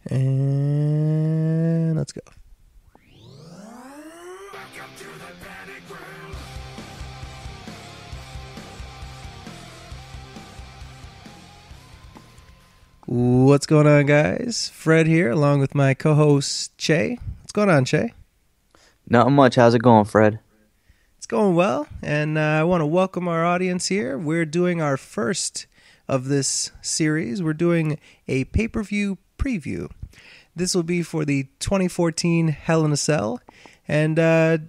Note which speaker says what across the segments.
Speaker 1: And let's go. What's going on, guys? Fred here, along with my co-host, Che. What's going on, Che?
Speaker 2: Not much. How's it going, Fred?
Speaker 1: It's going well, and I want to welcome our audience here. We're doing our first of this series. We're doing a pay-per-view preview. This will be for the 2014 Hell in a Cell. And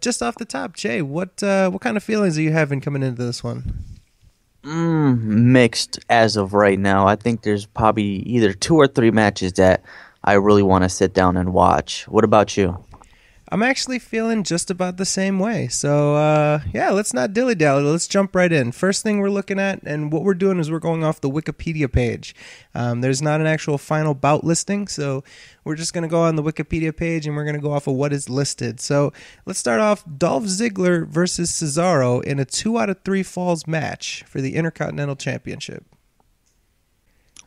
Speaker 1: just off the top, Che, what kind of feelings are you having coming into this one?
Speaker 2: Mixed as of right now. I think there's probably either 2 or 3 matches that I really want to sit down and watch. What about you?
Speaker 1: I'm actually feeling just about the same way. So, let's not dilly-dally. Let's jump right in. First thing we're looking at, and what we're doing is we're going off the Wikipedia page. There's not an actual final bout listing, so we're just going to go on the Wikipedia page, and we're going to go off of what is listed. So, let's start off Dolph Ziggler versus Cesaro in a 2 out of 3 falls match for the Intercontinental Championship.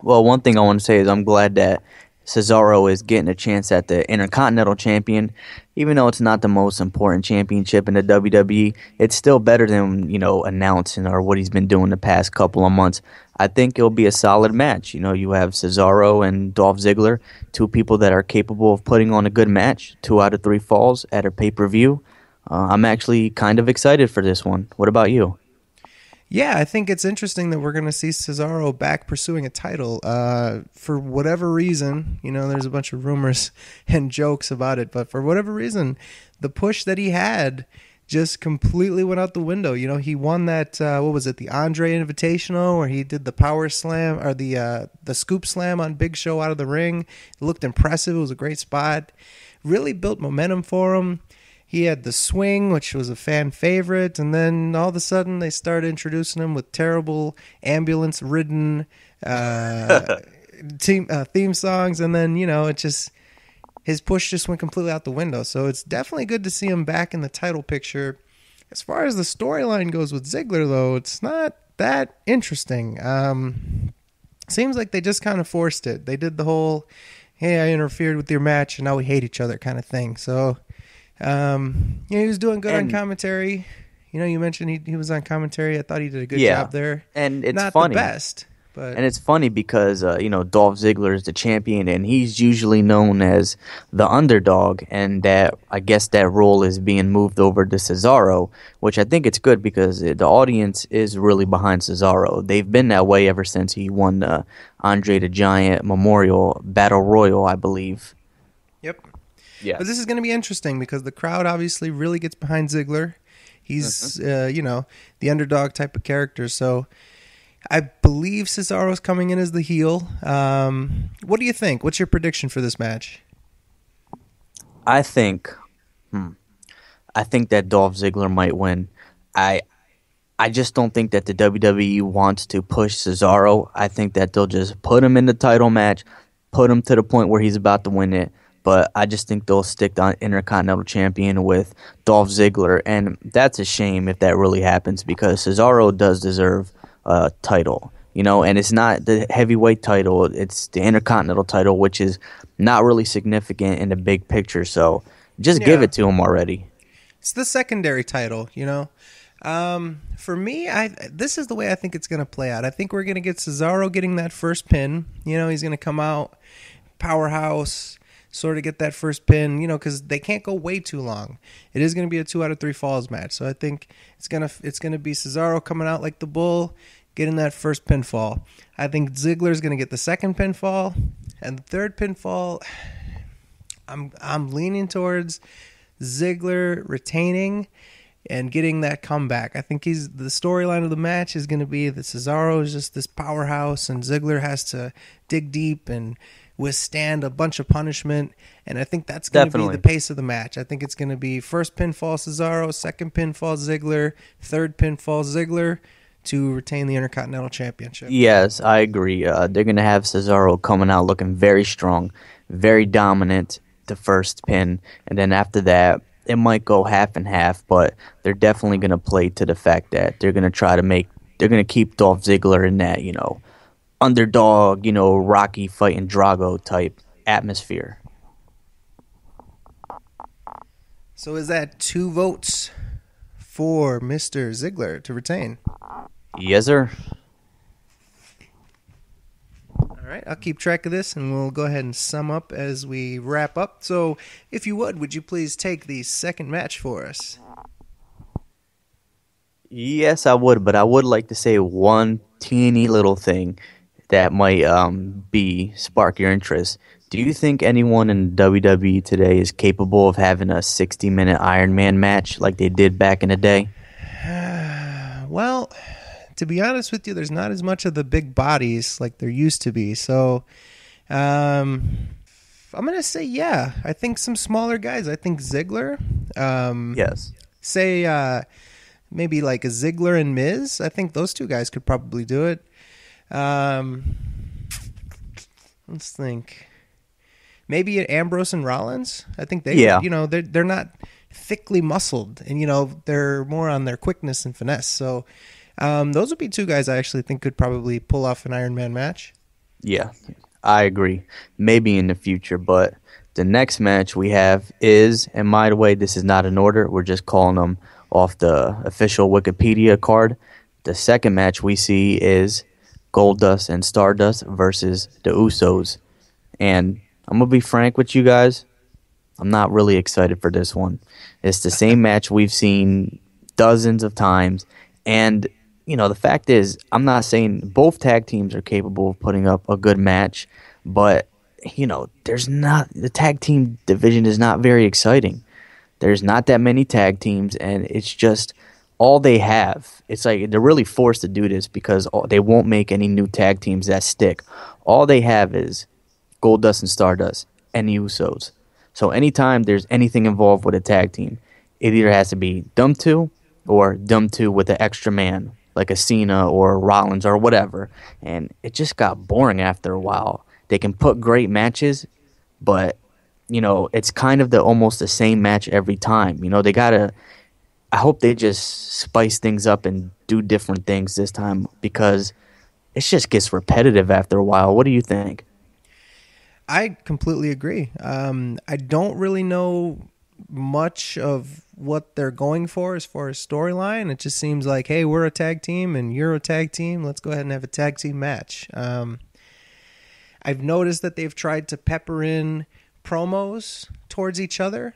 Speaker 2: Well, one thing I want to say is I'm glad that Cesaro is getting a chance at the Intercontinental Champion. Even though it's not the most important championship in the WWE, it's still better than, announcing or what he's been doing the past couple of months. I think it'll be a solid match. You have Cesaro and Dolph Ziggler, 2 people that are capable of putting on a good match, 2 out of 3 falls at a pay-per-view. I'm actually kind of excited for this one. What about you?
Speaker 1: Yeah, I think it's interesting that we're going to see Cesaro back pursuing a title. For whatever reason, there's a bunch of rumors and jokes about it, but for whatever reason, the push that he had just completely went out the window. He won that, the Andre Invitational, where he did the power slam, or the scoop slam on Big Show out of the ring. It looked impressive. It was a great spot. Really built momentum for him. He had the swing, which was a fan favorite, and then all of a sudden they started introducing him with terrible ambulance-ridden theme songs, and then, his push just went completely out the window. So it's definitely good to see him back in the title picture. As far as the storyline goes with Ziggler, though, it's not that interesting. Seems like they just kind of forced it. They did the whole, hey, I interfered with your match, and now we hate each other kind of thing. So he was doing good on commentary. You mentioned he was on commentary. I thought he did a good job there.
Speaker 2: And it's
Speaker 1: not
Speaker 2: funny.
Speaker 1: The best, but
Speaker 2: and it's funny because Dolph Ziggler is the champion, and he's usually known as the underdog, and that I guess that role is being moved over to Cesaro, which I think it's good because the audience is really behind Cesaro. They've been that way ever since he won the Andre the Giant Memorial Battle Royal, I believe.
Speaker 1: Yep.
Speaker 2: Yeah.
Speaker 1: But this is going to be interesting because the crowd obviously really gets behind Ziggler. He's, the underdog type of character. So I believe Cesaro's coming in as the heel. What do you think? What's your prediction for this match?
Speaker 2: I think that Dolph Ziggler might win. I just don't think that the WWE wants to push Cesaro. I think that they'll just put him in the title match, put him to the point where he's about to win it. But I just think they'll stick the Intercontinental Champion with Dolph Ziggler. And that's a shame if that really happens because Cesaro does deserve a title. And it's not the heavyweight title. It's the Intercontinental title, which is not really significant in the big picture. So just give it to him already.
Speaker 1: It's the secondary title, For me, this is the way I think it's going to play out. I think we're going to get Cesaro getting that first pin. He's going to come out, powerhouse, sort of get that first pin, because they can't go way too long. It is going to be a 2 out of 3 falls match. So I think it's going to be Cesaro coming out like the bull, getting that first pinfall. I think Ziggler's going to get the second pinfall, and the third pinfall, I'm leaning towards Ziggler retaining and getting that comeback. I think the storyline of the match is going to be that Cesaro is just this powerhouse, and Ziggler has to dig deep and withstand a bunch of punishment, and I think that's going to be the pace of the match. I think it's going to be first pinfall Cesaro, second pinfall Ziggler, third pinfall Ziggler to retain the Intercontinental Championship.
Speaker 2: Yes, I agree. They're going to have Cesaro coming out looking very strong, very dominant the first pin, and then after that, it might go half and half, but they're definitely going to play to the fact that they're going to keep Dolph Ziggler in that, underdog, Rocky fighting Drago type atmosphere.
Speaker 1: So is that 2 votes for Mr. Ziggler to retain?
Speaker 2: Yes, sir.
Speaker 1: All right, I'll keep track of this, and we'll go ahead and sum up as we wrap up. So, if you would you please take the second match for us?
Speaker 2: Yes, I would, but I would like to say one teeny little thing that might be spark your interest. Do you think anyone in WWE today is capable of having a 60-minute Iron Man match like they did back in the day?
Speaker 1: Well, to be honest with you, there's not as much of the big bodies like there used to be. So, I'm going to say, yeah. I think some smaller guys. I think Ziggler.
Speaker 2: Yes.
Speaker 1: Say maybe like a Ziggler and Miz. I think those 2 guys could probably do it. Let's think. Maybe Ambrose and Rollins. I think they, they're not thickly muscled, and they're more on their quickness and finesse. So. Those would be 2 guys I actually think could probably pull off an Iron Man match.
Speaker 2: Yeah, I agree. Maybe in the future, but the next match we have is, and by the way, this is not in order. We're just calling them off the official Wikipedia card. The second match we see is Goldust and Stardust versus the Usos. And I'm going to be frank with you guys. I'm not really excited for this one. It's the same match we've seen dozens of times. And the fact is, I'm not saying both tag teams are capable of putting up a good match, but, the tag team division is not very exciting. There's not that many tag teams, and it's just all they have. It's like they're really forced to do this because they won't make any new tag teams that stick. All they have is Goldust and Stardust and the Usos. So anytime there's anything involved with a tag team, it either has to be them 2 or them 2 with an extra man, like a Cena or Rollins or whatever. And it just got boring after a while. They can put great matches, but, it's kind of almost the same match every time. They got to – I hope they just spice things up and do different things this time because it just gets repetitive after a while. What do you think?
Speaker 1: I completely agree. I don't really know much of what they're going for as far as storyline. It just seems like, hey, we're a tag team and you're a tag team. Let's go ahead and have a tag team match. I've noticed that they've tried to pepper in promos towards each other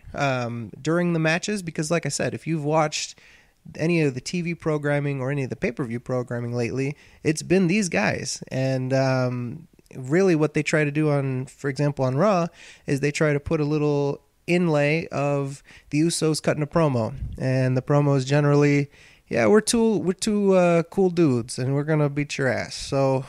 Speaker 1: during the matches because, like I said, if you've watched any of the TV programming or any of the pay-per-view programming lately, it's been these guys. And really what they try to do on, for example, on Raw, is they try to put a little inlay of the Usos cutting a promo, and the promo is generally, yeah, we're two cool dudes, and we're gonna beat your ass. So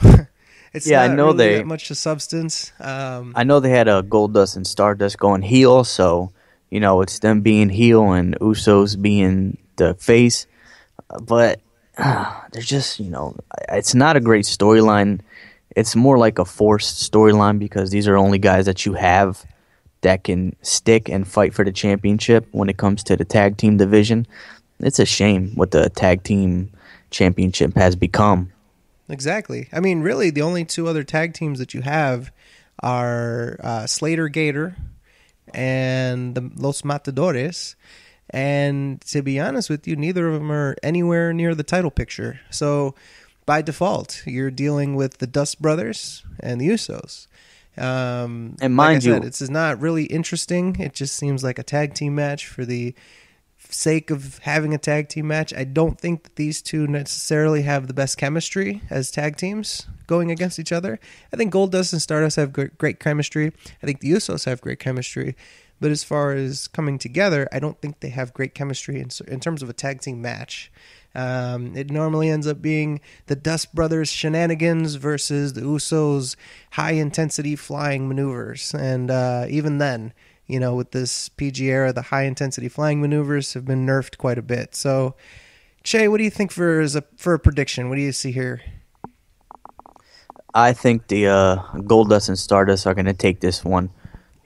Speaker 1: it's not really that much of substance.
Speaker 2: I know they had a Goldust and Stardust going heel, so it's them being heel and Usos being the face, but they're just it's not a great storyline. It's more like a forced storyline because these are only guys that you have that can stick and fight for the championship when it comes to the tag team division. It's a shame what the tag team championship has become.
Speaker 1: Exactly. I mean, really, the only 2 other tag teams that you have are Slater Gator and the Los Matadores. And to be honest with you, neither of them are anywhere near the title picture. So by default, you're dealing with the Dust Brothers and the Usos. And mind like I said, this is not really interesting. It just seems like a tag team match for the sake of having a tag team match. I don't think that these 2 necessarily have the best chemistry as tag teams going against each other. I think Goldust and Stardust have great chemistry. I think the Usos have great chemistry. But as far as coming together, I don't think they have great chemistry in terms of a tag team match. It normally ends up being the Dust Brothers shenanigans versus the Usos high-intensity flying maneuvers. And even then, with this PG era, the high-intensity flying maneuvers have been nerfed quite a bit. So, Che, what do you think for a prediction? What do you see here?
Speaker 2: I think the Goldust and Stardust are going to take this one.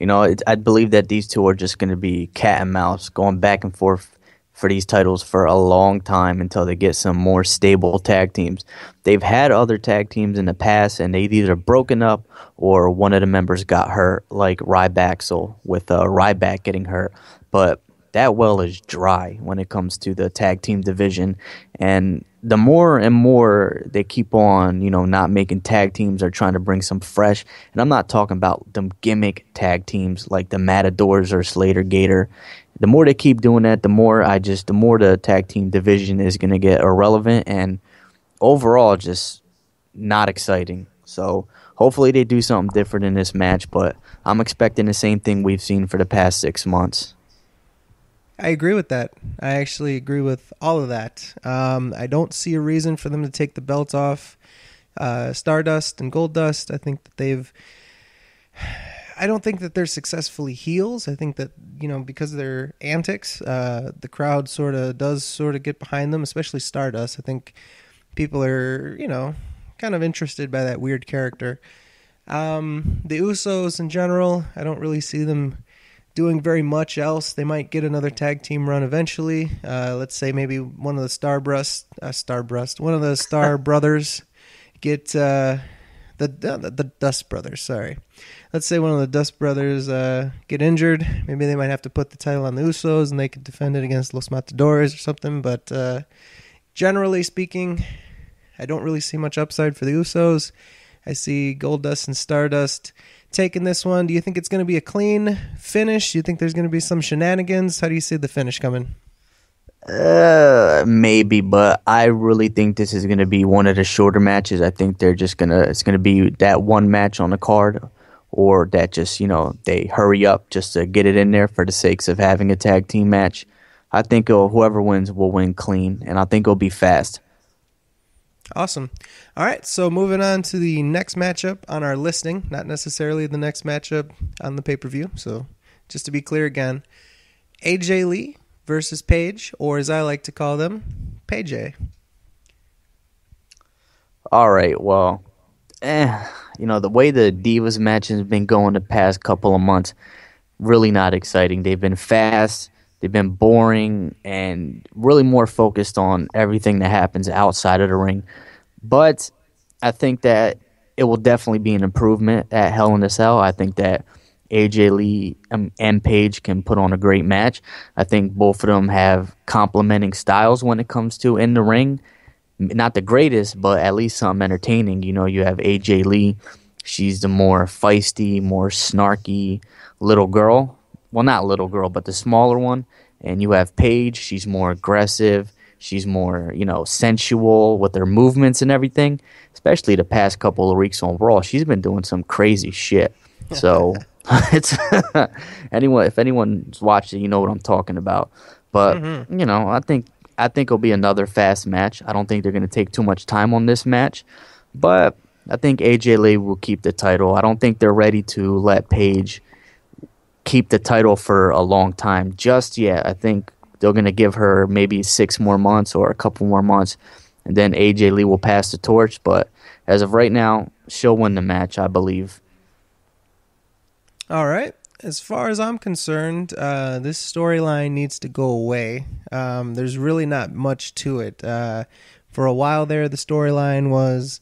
Speaker 2: I believe that these 2 are just going to be cat and mouse, going back and forth for these titles for a long time until they get some more stable tag teams. They've had other tag teams in the past, and they've either broken up or one of the members got hurt, like Ryback, with Ryback getting hurt. But that well is dry when it comes to the tag team division. And the more and more they keep on, not making tag teams or trying to bring some fresh, and I'm not talking about them gimmick tag teams like the Matadors or Slater Gator. The more they keep doing that, the more the tag team division is going to get irrelevant and overall just not exciting. So hopefully they do something different in this match, but I'm expecting the same thing we've seen for the past 6 months.
Speaker 1: I agree with that. I actually agree with all of that. I don't see a reason for them to take the belts off Stardust and Goldust. I think that I don't think that they're successfully heels. I think that, because of their antics, the crowd does get behind them, especially Stardust. I think people are, kind of interested by that weird character. The Usos in general, I don't really see them doing very much else. They might get another tag team run eventually. Let's say maybe one of the Star Brothers get the Dust Brothers. Sorry, let's say one of the Dust Brothers get injured. Maybe they might have to put the title on the Usos, and they could defend it against Los Matadores or something. But generally speaking, I don't really see much upside for the Usos. I see Goldust and Stardust taking this one. Do you think it's going to be a clean finish? Do you think there's going to be some shenanigans? How do you see the finish coming?
Speaker 2: Maybe, but I really think this is going to be one of the shorter matches. I think it's going to be that one match on the card, or that just, they hurry up just to get it in there for the sakes of having a tag team match. I think whoever wins will win clean, and I think it'll be fast.
Speaker 1: Awesome. All right, so moving on to the next matchup on our listing, not necessarily the next matchup on the pay-per-view. So just to be clear again, AJ Lee versus Paige, or as I like to call them, Paige.
Speaker 2: All right, well, the way the Divas match has been going the past couple of months, really not exciting. They've been fast, they've been boring, and really more focused on everything that happens outside of the ring. But I think that it will definitely be an improvement at Hell in a Cell. I think that AJ Lee and Paige can put on a great match. I think both of them have complementing styles when it comes to in the ring. Not the greatest, but at least something entertaining. You have AJ Lee. She's the more feisty, more snarky little girl. Well, not little girl, but the smaller one. And you have Paige. She's more aggressive. She's more, sensual with her movements and everything. Especially the past couple of weeks on Raw. She's been doing some crazy shit. So it's if anyone's watching, you know what I'm talking about. But I think it'll be another fast match. I don't think they're going to take too much time on this match, but I think AJ Lee will keep the title. I don't think they're ready to let Paige keep the title for a long time just yet. I think they're going to give her maybe 6 more months or a couple more months, and then AJ Lee will pass the torch. But as of right now, she'll win the match, I believe.
Speaker 1: All right. As far as I'm concerned, this storyline needs to go away. There's really not much to it. For a while there, the storyline was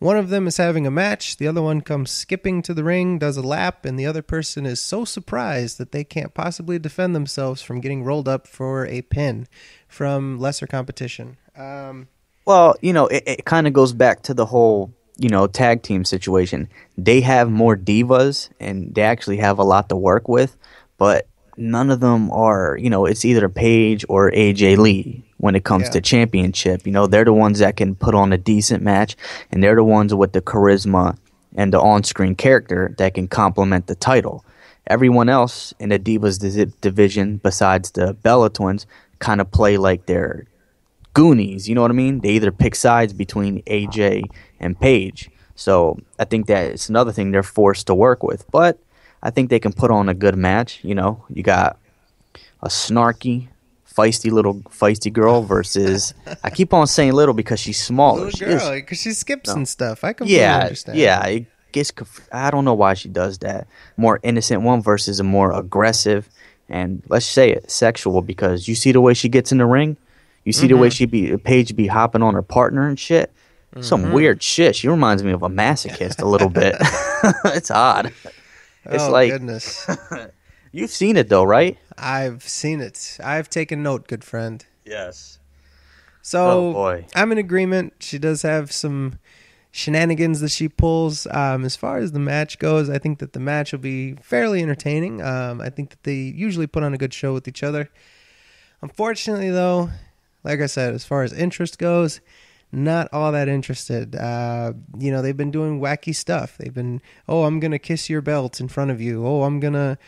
Speaker 1: one of them is having a match, the other one comes skipping to the ring, does a lap, and the other person is so surprised that they can't possibly defend themselves from getting rolled up for a pin from lesser competition.
Speaker 2: Well, it kind of goes back to the whole tag team situation. They have more divas and they actually have a lot to work with, but none of them are, it's either Paige or AJ Lee when it comes to championship. They're the ones that can put on a decent match, and they're the ones with the charisma and the on-screen character that can complement the title. Everyone else in the Divas division, besides the Bella Twins, kind of play like they're Goonies, you know what I mean? They either pick sides between AJ and Paige. So I think that it's another thing they're forced to work with. But I think they can put on a good match. You got a snarky, feisty girl versus, I keep on saying little because she's smaller.
Speaker 1: Little girl, because she skips and stuff. I completely understand.
Speaker 2: Yeah, it gets, I don't know why she does that. More innocent one versus a more aggressive and let's say it, sexual, because you see the way she gets in the ring. You see the way Paige be hopping on her partner and shit. Some weird shit. She reminds me of a masochist a little bit. It's odd. It's
Speaker 1: Oh,
Speaker 2: like
Speaker 1: goodness.
Speaker 2: you've seen it though, right?
Speaker 1: I've seen it. I've taken note, good friend.
Speaker 2: Yes.
Speaker 1: So
Speaker 2: Oh boy.
Speaker 1: I'm in agreement. She does have some shenanigans that she pulls. As far as the match goes, I think that the match will be fairly entertaining. I think that they usually put on a good show with each other. Unfortunately, though, like I said, as far as interest goes, not all that interested. They've been doing wacky stuff. They've been, oh, I'm gonna kiss your belt in front of you. Oh, I'm gonna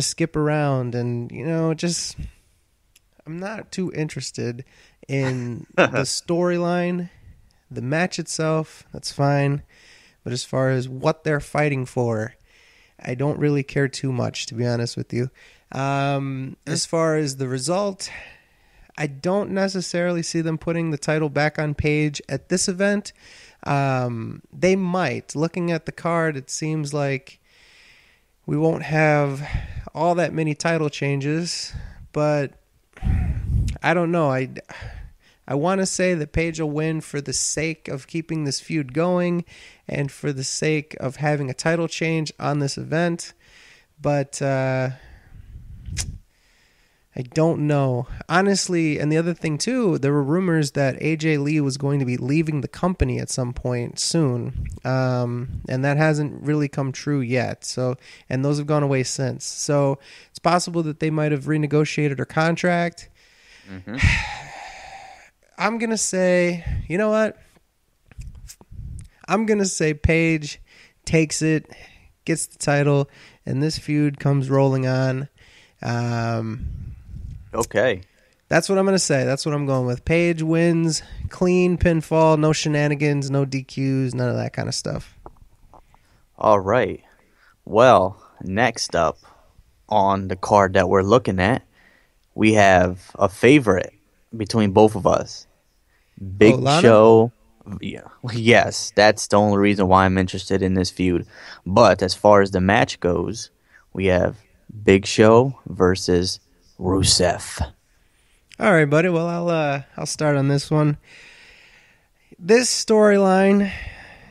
Speaker 1: skip around, and just I'm not too interested in the storyline. The match itself, that's fine. But as far as what they're fighting for, I don't really care too much, to be honest with you. As far as the result, I don't necessarily see them putting the title back on Paige at this event. They might. Looking at the card, it seems like we won't have all that many title changes, but I don't know. I want to say that Paige will win for the sake of keeping this feud going and for the sake of having a title change on this event. But I don't know. Honestly, and the other thing too, there were rumors that AJ Lee was going to be leaving the company at some point soon. And that hasn't really come true yet. So, and those have gone away since. So it's possible that they might have renegotiated her contract. Mm-hmm. I'm going to say, you know what? I'm going to say Paige takes it, gets the title, and this feud comes rolling on.
Speaker 2: Okay.
Speaker 1: That's what I'm going to say. That's what I'm going with. Paige wins, clean pinfall, no shenanigans, no DQs, none of that kind of stuff.
Speaker 2: All right. Well, next up on the card that we're looking at, we have a favorite between both of us. Big Show. Yeah. Yes, that's the only reason why I'm interested in this feud. But as far as the match goes, we have Big Show versus Rusev.
Speaker 1: All right, buddy. Well, I'll start on this one. This storyline,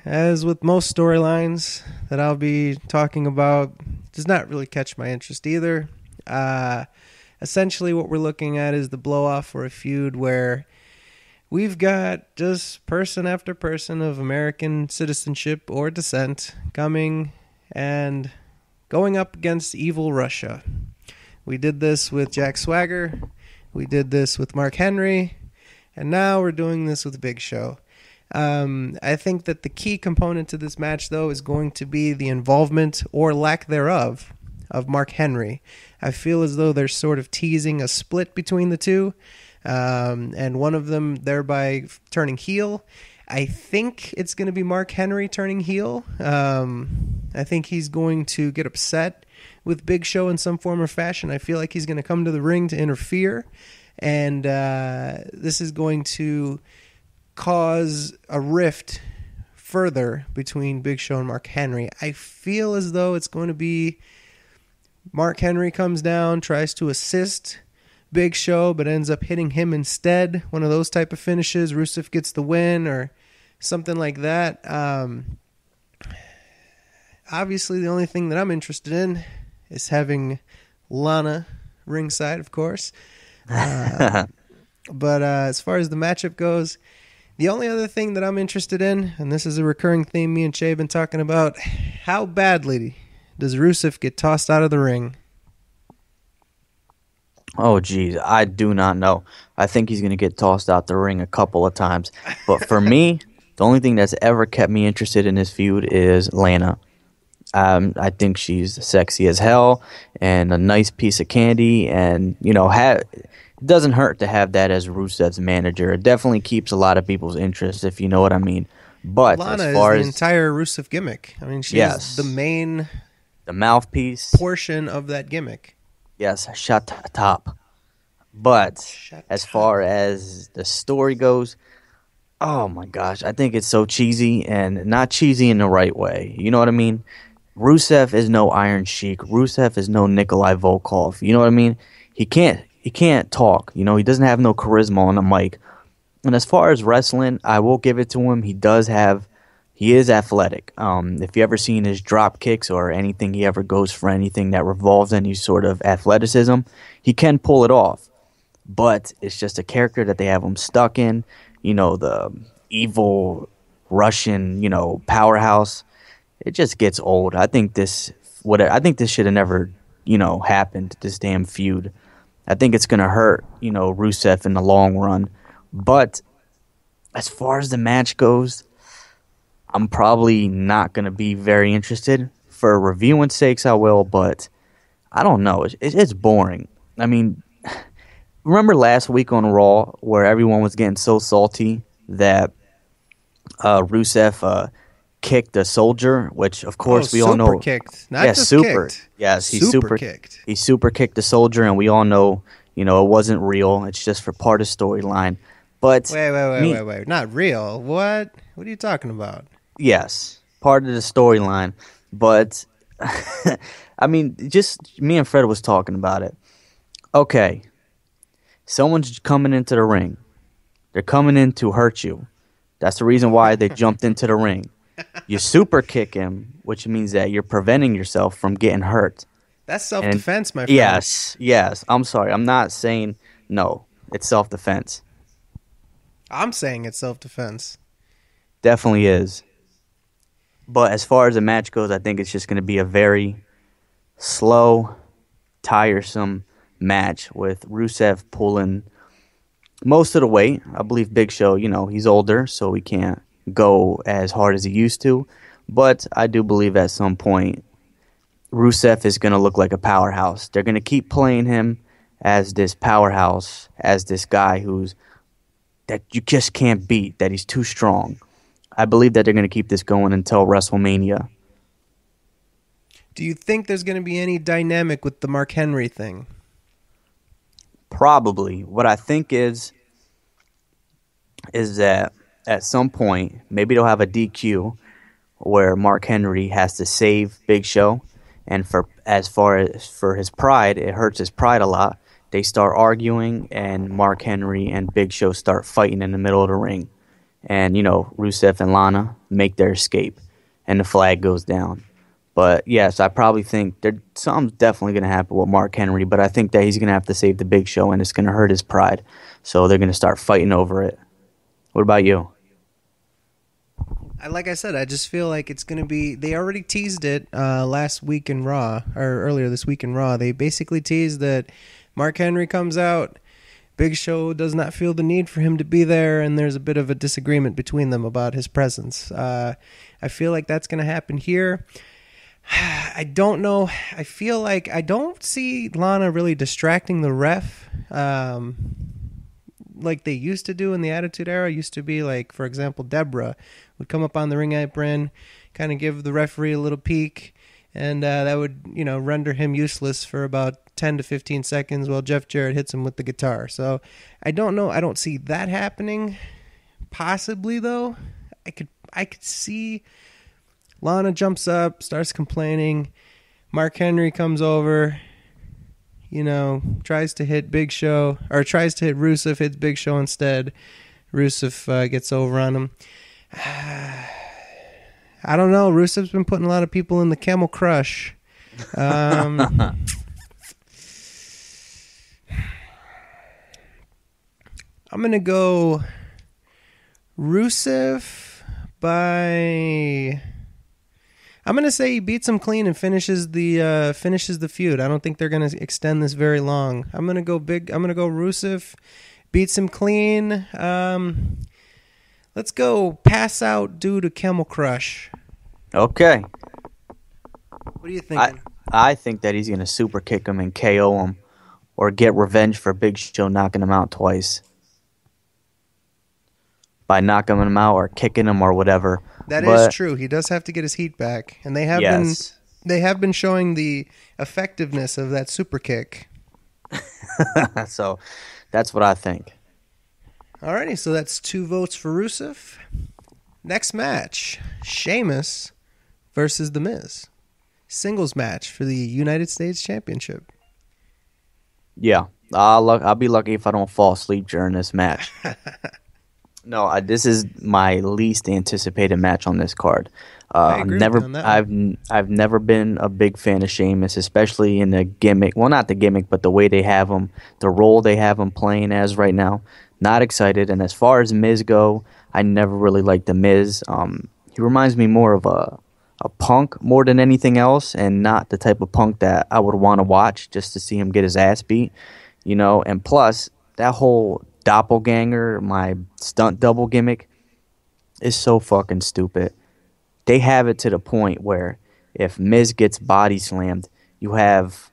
Speaker 1: as with most storylines that I'll be talking about, does not really catch my interest either. Essentially, what we're looking at is the blow-off for a feud where we've got just person after person of American citizenship or descent coming and going up against evil Russia. We did this with Jack Swagger. We did this with Mark Henry. And now we're doing this with Big Show. I think that the key component to this match, though, is going to be the involvement or lack thereof of Mark Henry. I feel as though they're sort of teasing a split between the two, and one of them thereby turning heel. I think it's going to be Mark Henry turning heel. I think he's going to get upset with Big Show in some form or fashion. I feel like he's going to come to the ring to interfere, and this is going to cause a rift further between Big Show and Mark Henry. I feel as though it's going to be Mark Henry comes down, tries to assist Big Show, but ends up hitting him instead. One of those type of finishes. Rusev gets the win or something like that. Obviously, the only thing that I'm interested in is having Lana ringside, of course. But as far as the matchup goes, the only other thing that I'm interested in, and this is a recurring theme me and Che have been talking about, how badly does Rusev get tossed out of the ring?
Speaker 2: Oh, geez, I do not know. I think he's going to get tossed out the ring a couple of times. But for me, the only thing that's ever kept me interested in this feud is Lana. I think she's sexy as hell and a nice piece of candy. And, it doesn't hurt to have that as Rusev's manager. It definitely keeps a lot of people's interest, if you know what I mean. But
Speaker 1: Lana
Speaker 2: as far
Speaker 1: is the
Speaker 2: as
Speaker 1: entire Rusev gimmick. I mean, she's the main
Speaker 2: the mouthpiece
Speaker 1: portion of that gimmick.
Speaker 2: Yes, shut top. But as far as the story goes, oh my gosh, I think it's so cheesy and not cheesy in the right way. You know what I mean? Rusev is no Iron Sheik. Rusev is no Nikolai Volkov. You know what I mean? He can't talk. You know, he doesn't have no charisma on the mic. And as far as wrestling, I will give it to him. He is athletic. If you ever seen his drop kicks or anything he ever goes for anything that revolves any sort of athleticism, he can pull it off. But it's just a character that they have him stuck in. You know, the evil Russian, powerhouse. It just gets old. I think this should have never, happened, this damn feud. I think it's going to hurt, Rusev in the long run. But as far as the match goes, I'm probably not going to be very interested. For reviewing sakes, I will, but I don't know. It's boring. I mean, remember last week on Raw where everyone was getting so salty that Rusev kicked a soldier, which of course we all know.
Speaker 1: Super kicked, not just kicked.
Speaker 2: Yes, he
Speaker 1: super kicked.
Speaker 2: He super kicked the soldier, and we all know, it wasn't real. It's just for part of storyline. But
Speaker 1: wait, not real. What are you talking about?
Speaker 2: Yes, part of the storyline. But I mean, just me and Fred was talking about it. Okay, someone's coming into the ring. They're coming in to hurt you. That's the reason why they jumped into the ring. You super kick him, which means that you're preventing yourself from getting hurt.
Speaker 1: That's self-defense, my friend.
Speaker 2: Yes. I'm sorry. I'm not saying no. It's self-defense.
Speaker 1: I'm saying it's self-defense.
Speaker 2: Definitely is. But as far as the match goes, I think it's just going to be a very slow, tiresome match with Rusev pulling most of the weight. I believe Big Show, he's older, so he can't go as hard as he used to. But I do believe at some point Rusev is going to look like a powerhouse. They're going to keep playing him as this powerhouse, as this guy that you just can't beat, that he's too strong. I believe that they're going to keep this going until WrestleMania.
Speaker 1: Do you think there's going to be any dynamic with the Mark Henry thing?
Speaker 2: Probably. What I think is that at some point, maybe they'll have a DQ where Mark Henry has to save Big Show, and as far as for his pride, it hurts his pride a lot. They start arguing, and Mark Henry and Big Show start fighting in the middle of the ring. And, Rusev and Lana make their escape, and the flag goes down. But, yes, I probably think something's definitely going to happen with Mark Henry, but I think that he's going to have to save the Big Show, and it's going to hurt his pride. So they're going to start fighting over it. What about you?
Speaker 1: Like I said, I just feel like it's going to be... They already teased it last week in Raw, or earlier this week in Raw. They basically teased that Mark Henry comes out, Big Show does not feel the need for him to be there, and there's a bit of a disagreement between them about his presence. I feel like that's going to happen here. I don't know. I feel like I don't see Lana really distracting the ref like they used to do in the Attitude Era. Used to be like, for example, Deborah would come up on the ring apron, kind of give the referee a little peek, and that would, render him useless for about 10 to 15 seconds while Jeff Jarrett hits him with the guitar. So I don't know. I don't see that happening. Possibly, though. I could see Lana jumps up, starts complaining. Mark Henry comes over, tries to hit Big Show, or tries to hit Rusev, hits Big Show instead. Rusev gets over on him. I don't know. Rusev's been putting a lot of people in the Camel Crush. I'm going to go Rusev by... I'm going to say he beats him clean and finishes the feud. I don't think they're going to extend this very long. I'm going to go Rusev, beats him clean. Let's go pass out due to Camel Crush.
Speaker 2: Okay.
Speaker 1: What do you think?
Speaker 2: I think that he's going to super kick him and KO him, or get revenge for Big Show knocking him out twice. By knocking him out or kicking him or whatever.
Speaker 1: That is true. He does have to get his heat back, and they have been showing the effectiveness of that super kick.
Speaker 2: So that's what I think.
Speaker 1: Alrighty, so that's 2 votes for Rusev. Next match, Sheamus versus The Miz. singles match for the United States Championship.
Speaker 2: Yeah, I'll be lucky if I don't fall asleep during this match. No, this is my least anticipated match on this card.
Speaker 1: I agree with you on that one.
Speaker 2: I've never been a big fan of Sheamus, especially in the gimmick. Well, not the gimmick, but the way they have him, the role they have him playing as right now. Not excited. And as far as Miz go, I never really liked the Miz. He reminds me more of a Punk more than anything else, and not the type of Punk that I would want to watch just to see him get his ass beat, you know. And plus, that whole doppelganger, my stunt double gimmick, is so fucking stupid. They have it to the point where if Miz gets body slammed, you have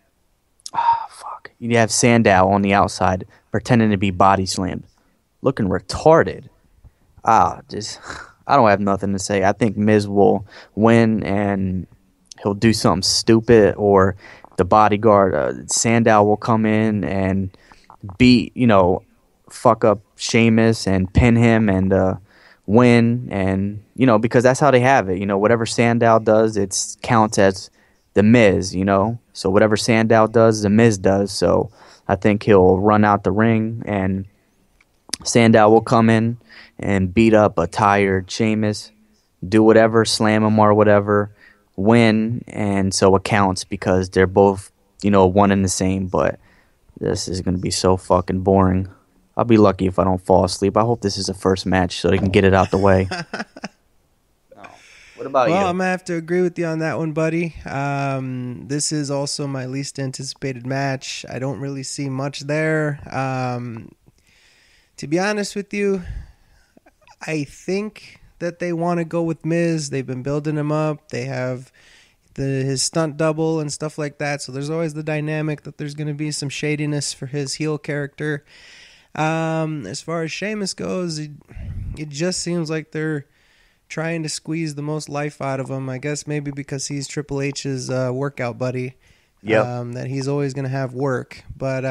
Speaker 2: you have Sandow on the outside pretending to be body slammed, looking retarded. Just I don't have nothing to say. I think Miz will win, and he'll do something stupid, or the bodyguard Sandow will come in and beat, fuck up Sheamus and pin him and win, and because that's how they have it. Whatever Sandow does, it counts as the Miz. So whatever Sandow does, the Miz does. So I think he'll run out the ring, and Sandow will come in and beat up a tired Sheamus, do whatever, slam him or whatever, win, and so it counts because they're both one and the same. But this is going to be so fucking boring. I'll be lucky if I don't fall asleep. I hope this is the first match so they can get it out the way. No. What about you?
Speaker 1: Well, I'm going to have to agree with you on that one, buddy. This is also my least anticipated match. I don't really see much there. To be honest with you, I think that they want to go with Miz. They've been building him up. They have his stunt double and stuff like that. So there's always the dynamic that there's going to be some shadiness for his heel character. As far as Sheamus goes, it just seems like they're trying to squeeze the most life out of him. I guess maybe because he's Triple H's workout buddy.
Speaker 2: Yep.
Speaker 1: That he's always going to have work. But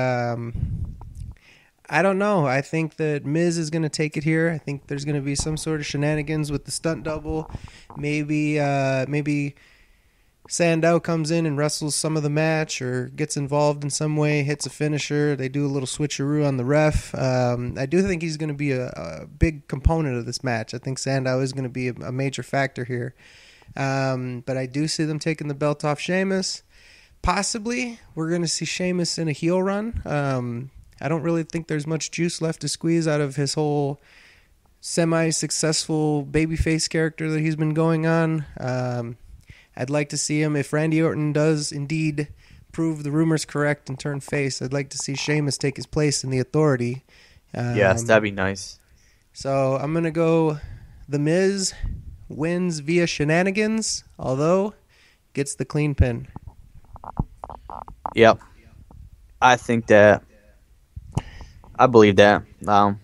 Speaker 1: I don't know. I think that Miz is going to take it here. I think there's going to be some sort of shenanigans with the stunt double. Maybe Sandow comes in and wrestles some of the match or gets involved in some way, hits a finisher. They do a little switcheroo on the ref. I do think he's going to be a big component of this match. I think Sandow is going to be a major factor here. But I do see them taking the belt off Sheamus. Possibly we're going to see Sheamus in a heel run. I don't really think there's much juice left to squeeze out of his whole semi-successful babyface character that he's been going on. I'd like to see him, if Randy Orton does indeed prove the rumors correct and turn face, I'd like to see Sheamus take his place in the Authority.
Speaker 2: Yes, that'd be nice.
Speaker 1: So I'm going to go The Miz wins via shenanigans, although gets the clean pin.
Speaker 2: Yep. I think that. I believe that. I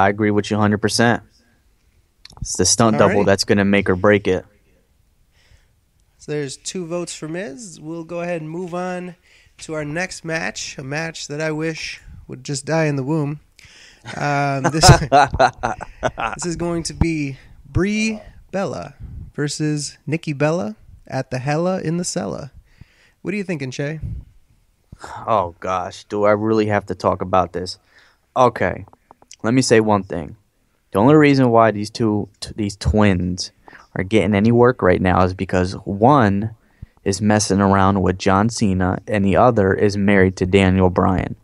Speaker 2: agree with you 100%. It's the stunt double that's going to make or break it.
Speaker 1: So there's 2 votes for Miz. We'll go ahead and move on to our next match, a match that I wish would just die in the womb. This is going to be Brie Bella versus Nikki Bella at the Hella in the Cella. What are you thinking, Shay?
Speaker 2: Oh, gosh. Do I really have to talk about this? Okay. Let me say one thing. The only reason why these twins are getting any work right now is because one is messing around with John Cena and the other is married to Daniel Bryan.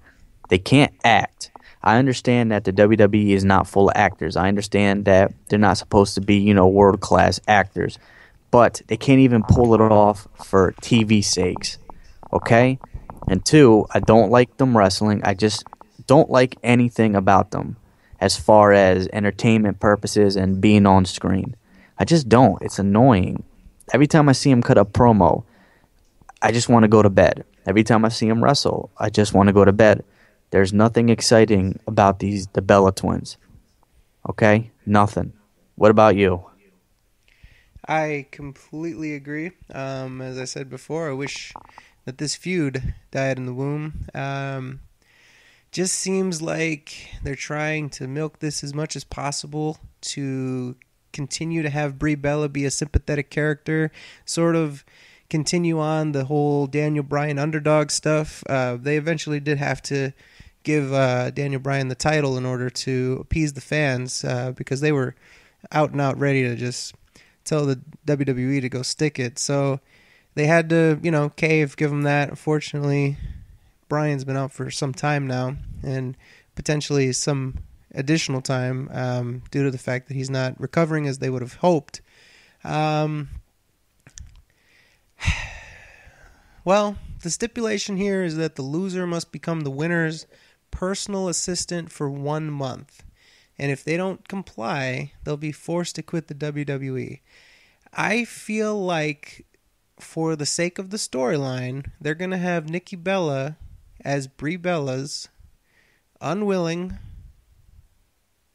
Speaker 2: They can't act. I understand that the WWE is not full of actors. I understand that they're not supposed to be, world-class actors. But they can't even pull it off for TV sakes. Okay? And 2, I don't like them wrestling. I just don't like anything about them as far as entertainment purposes and being on screen. I just don't. It's annoying. Every time I see him cut a promo, I just want to go to bed. Every time I see him wrestle, I just want to go to bed. There's nothing exciting about the Bella twins. Okay? Nothing. What about you?
Speaker 1: I completely agree. As I said before, I wish that this feud died in the womb. Just seems like they're trying to milk this as much as possible to continue to have Brie Bella be a sympathetic character, sort of continue on the whole Daniel Bryan underdog stuff. They eventually did have to give Daniel Bryan the title in order to appease the fans because they were out and out ready to just tell the WWE to go stick it. So they had to, cave, give him that. Unfortunately, Bryan's been out for some time now, and potentially some additional time due to the fact that he's not recovering as they would have hoped. Well, the stipulation here is that the loser must become the winner's personal assistant for 1 month. And if they don't comply, they'll be forced to quit the WWE. I feel like, for the sake of the storyline, they're going to have Nikki Bella as Brie Bella's unwilling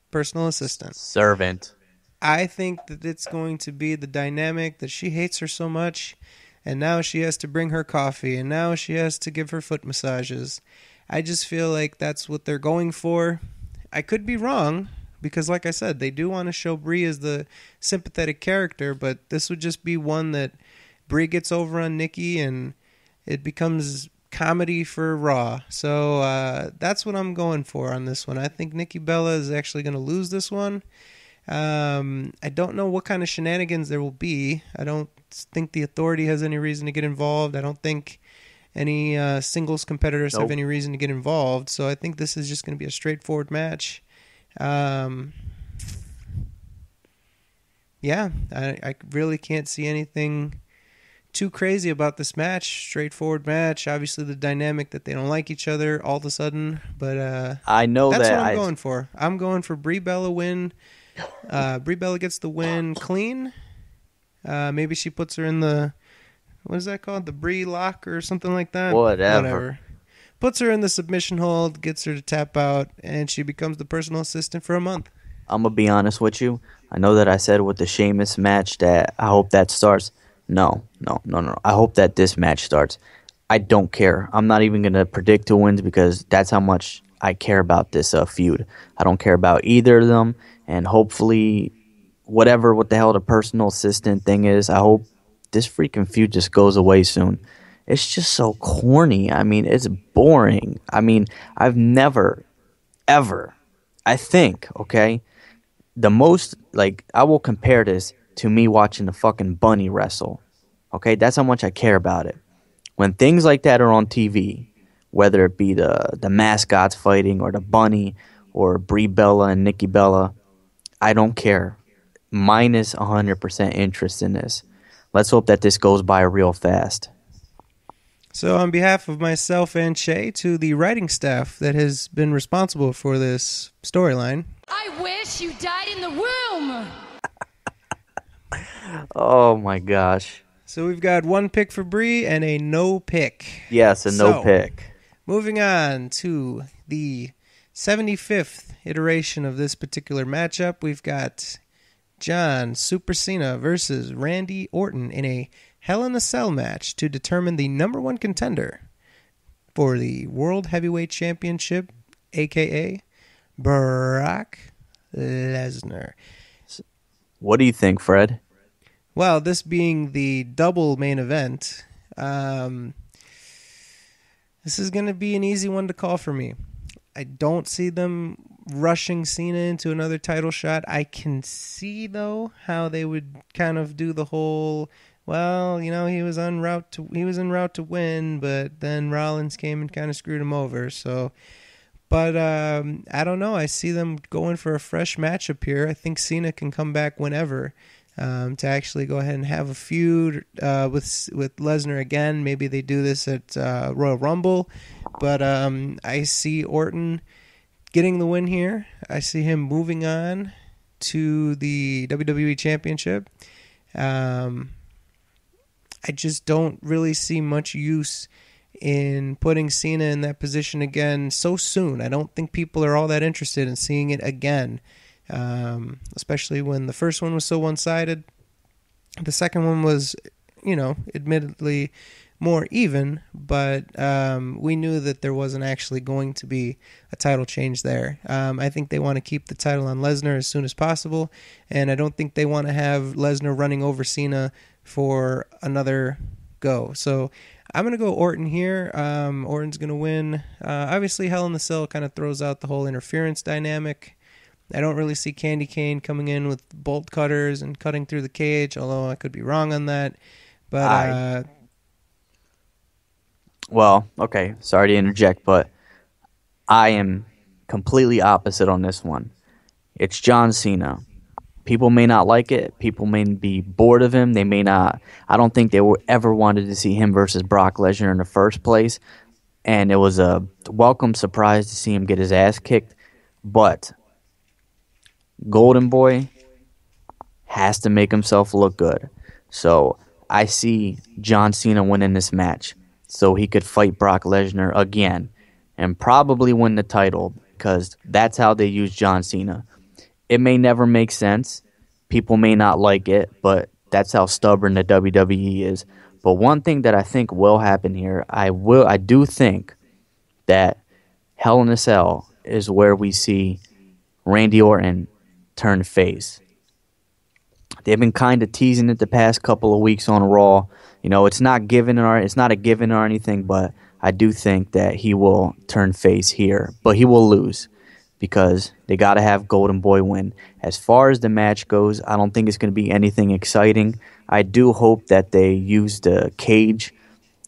Speaker 1: personal assistant.
Speaker 2: Servant.
Speaker 1: I think that it's going to be the dynamic that she hates her so much, and now she has to bring her coffee, and now she has to give her foot massages. I just feel like that's what they're going for. I could be wrong, because like I said, they do want to show Brie as the sympathetic character, but this would just be one that Brie gets over on Nikki, and it becomes comedy for Raw. So that's what I'm going for on this one. I think Nikki Bella is actually going to lose this one. I don't know what kind of shenanigans there will be. I don't think the Authority has any reason to get involved. I don't think any singles competitors have any reason to get involved. So I think this is just going to be a straightforward match. Yeah, I really can't see anything too crazy about this match. Straightforward match. Obviously, the dynamic that they don't like each other all of a sudden. But
Speaker 2: I know
Speaker 1: that's what I'm going for. I'm going for Brie Bella win. Brie Bella gets the win clean. Maybe she puts her in the, what is that called? The Brie lock or something like that?
Speaker 2: Whatever.
Speaker 1: Puts her in the submission hold, gets her to tap out, and she becomes the personal assistant for a month.
Speaker 2: I'm going to be honest with you. I know that I said with the Sheamus match that I hope that starts. No. I hope that this match starts. I don't care. I'm not even going to predict who wins because that's how much I care about this feud. I don't care about either of them, and hopefully what the hell the personal assistant thing is, I hope this freaking feud just goes away soon. It's just so corny. I mean, it's boring. I mean, I've never, ever, I think, okay, the most, I will compare this to me watching the fucking bunny wrestle. Okay, that's how much I care about it. When things like that are on TV, whether it be the mascots fighting or the bunny or Brie Bella and Nikki Bella, I don't care. Minus 100% interest in this. Let's hope that this goes by real fast.
Speaker 1: So on behalf of myself and Shay, to the writing staff that has been responsible for this storyline,
Speaker 3: I wish you died in the womb.
Speaker 2: Oh my gosh.
Speaker 1: So we've got one pick for Brie and a no pick.
Speaker 2: Yes, no pick.
Speaker 1: Moving on to the 75th iteration of this particular matchup, we've got John Super Cena versus Randy Orton in a Hell in a Cell match to determine the number one contender for the World Heavyweight Championship, a.k.a. Brock Lesnar.
Speaker 2: What do you think, Fred?
Speaker 1: Well, this being the double main event, this is going to be an easy one to call for me. I don't see them rushing Cena into another title shot. I can see, though, how they would kind of do the whole, well, he was en route to win, but then Rollins came and kind of screwed him over. So, but I don't know. I see them going for a fresh matchup here. I think Cena can come back whenever. To actually go ahead and have a feud with Lesnar again. Maybe they do this at Royal Rumble. But I see Orton getting the win here. I see him moving on to the WWE Championship. I just don't really see much use in putting Cena in that position again so soon. I don't think people are all that interested in seeing it again. Especially when the first one was so one-sided. The second one was, admittedly more even, but we knew that there wasn't actually going to be a title change there. I think they want to keep the title on Lesnar as soon as possible, and I don't think they want to have Lesnar running over Cena for another go. So I'm going to go Orton here. Orton's going to win. Obviously, Hell in the Cell kind of throws out the whole interference dynamic. I don't really see Candy Cane coming in with bolt cutters and cutting through the cage, although I could be wrong on that. But
Speaker 2: well, okay, sorry to interject, but I am completely opposite on this one. It's John Cena. People may not like it. People may be bored of him. They may not. I don't think they ever wanted to see him versus Brock Lesnar in the first place. And it was a welcome surprise to see him get his ass kicked. But Golden Boy has to make himself look good. So I see John Cena winning this match so he could fight Brock Lesnar again and probably win the title because that's how they use John Cena. It may never make sense. People may not like it, but that's how stubborn the WWE is. But one thing that I think will happen here, I do think that Hell in a Cell is where we see Randy Orton turn face. They've been kind of teasing it the past couple of weeks on Raw. You know, it's not a given or anything, but I do think that he will turn face here, but he will lose because they got to have Golden Boy win. As far as the match goes, I don't think it's going to be anything exciting. I do hope that they use the cage